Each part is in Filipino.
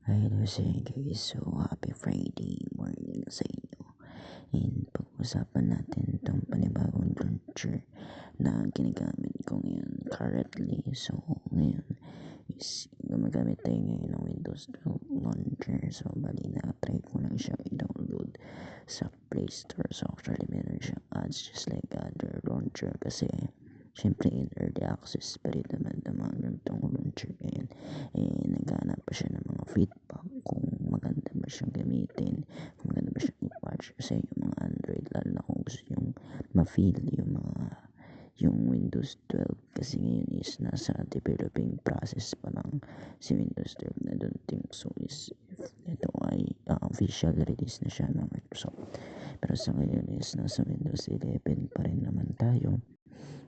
Hello sa inyo guys, so happy Friday morning sa inyo. And pag-usapan natin itong panibagong launcher na ginagamit ko ngayon currently. So ngayon is gumagamit tayo ngayon ng Windows 12 launcher. So bali na-try ko lang siyang i-download sa Play Store. So actually meron siyang ads just like other launcher kasi syempre in early access pa rin naman ng mga ganitong launcher ngayon. Naghanap pa siya ng mga feedback kung maganda ba siyang gamitin, kung maganda ba siyang i-patch sa yung mga Android, lalo na kung gusto yung ma-feel yung Windows 12 kasi ngayon is nasa developing process pa lang si Windows 12 na don't think so is ito ay official release na siya ng Microsoft. Pero sa ngayon is nasa Windows 11 pa rin naman tayo.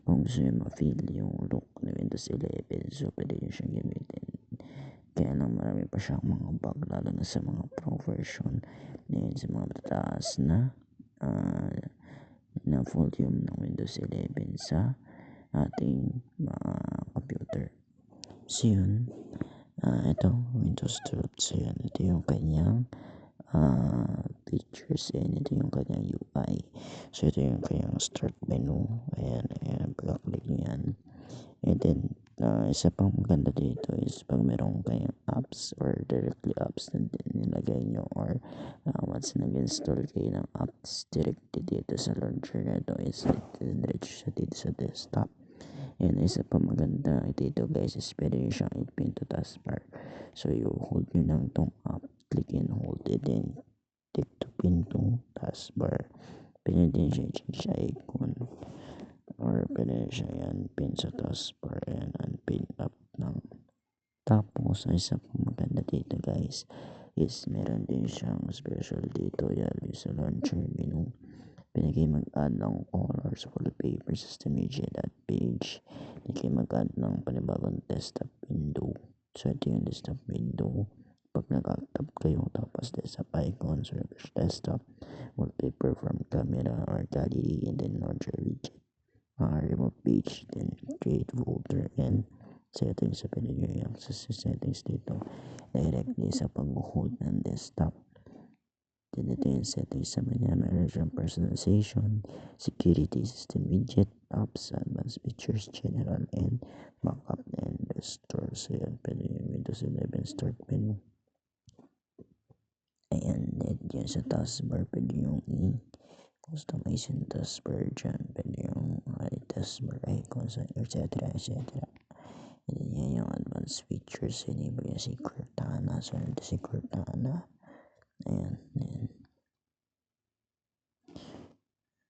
Kung gusto nyo ma-feel yung look ng Windows 11, so pwede nyo siyang gamitin. Kaya lang marami pa siyang mga bug, lalo na sa mga pro version. Ngayon sa mga mataas na volume ng Windows 11 sa ating computer. So yun, ito Windows 12. So yun, ito yung kanyang features, and ito yung kanyang UI. So ito yung kanyang start menu. Ayan, pag-click nyo yan. And then isa pang maganda dito is pag merong kayong apps or directly apps na nilagay nyo, or once nag-install kayo ng apps directly dito sa launcher na ito, is diretso siya dito sa desktop. And isa pa maganda dito guys is pwede nyo siyang i-pin to taskbar. So you hold nyo lang tong app, click and hold it, then click to pin to taskbar. Pwede din siya i-change sa icon, or pwede siya yan pin sa taskbar and unpin up lang. Tapos isa pa maganda dito guys is meron din siyang special dito yan sa launcher menu. Pwede kayo mag-add ng colors, wallpaper, system widget at page. Pwede kayo mag-add ng panibagong desktop window. So ito yung desktop window. Pag nag-tap kayo, tapos desktop icons, refresh desktop, wallpaper from camera or gallery, and then launcher widget. Remove page, then create folder, and settings. So pwede nyo yung sa settings dito directly sa pag-hold ng desktop. Then ito yung settings sa manya. Meron siyang personalization, security, system widget, apps, advanced features, general, and backup and restore. So yan, pwede yung Windows 11 start menu. Ayan, yan sa taskbar, pwede yung customize yung taskbar dyan. Pwede yung taskbar icons, etc. And then yan yung advanced features. Enable yung si Cortana. So ito si Cortana. Ayan.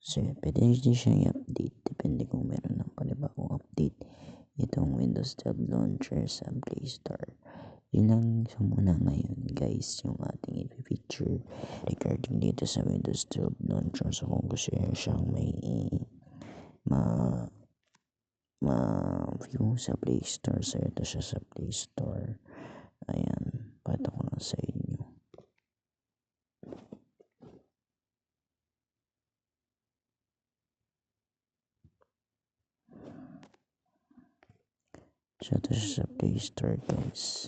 So pwede din siyang i-update depende kung meron ng panibagong update itong Windows 12 launcher sa Play Store. Yun lang sa muna ngayon guys yung ating i-feature regarding dito sa Windows 12 launcher. So kung gusto nyo siyang may ma-view sa Play Store, so ito siya sa Play Store. Ayan, pakita ko lang sa inyo. So ito siya sa Play Store guys.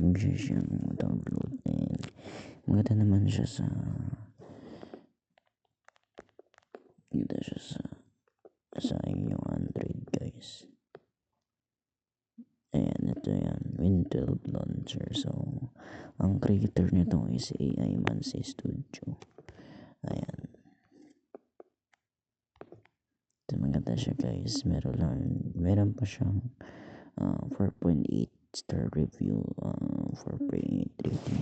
Huwag siya siyang download, and maganda naman siya sa inyong Android guys. Ayan, ito yan, Windows launcher. So ang creator nito is AI Mansi Studio. Ayan, ito maganda siya guys. Meron pa siyang 4.8 star review, 4.8 rating.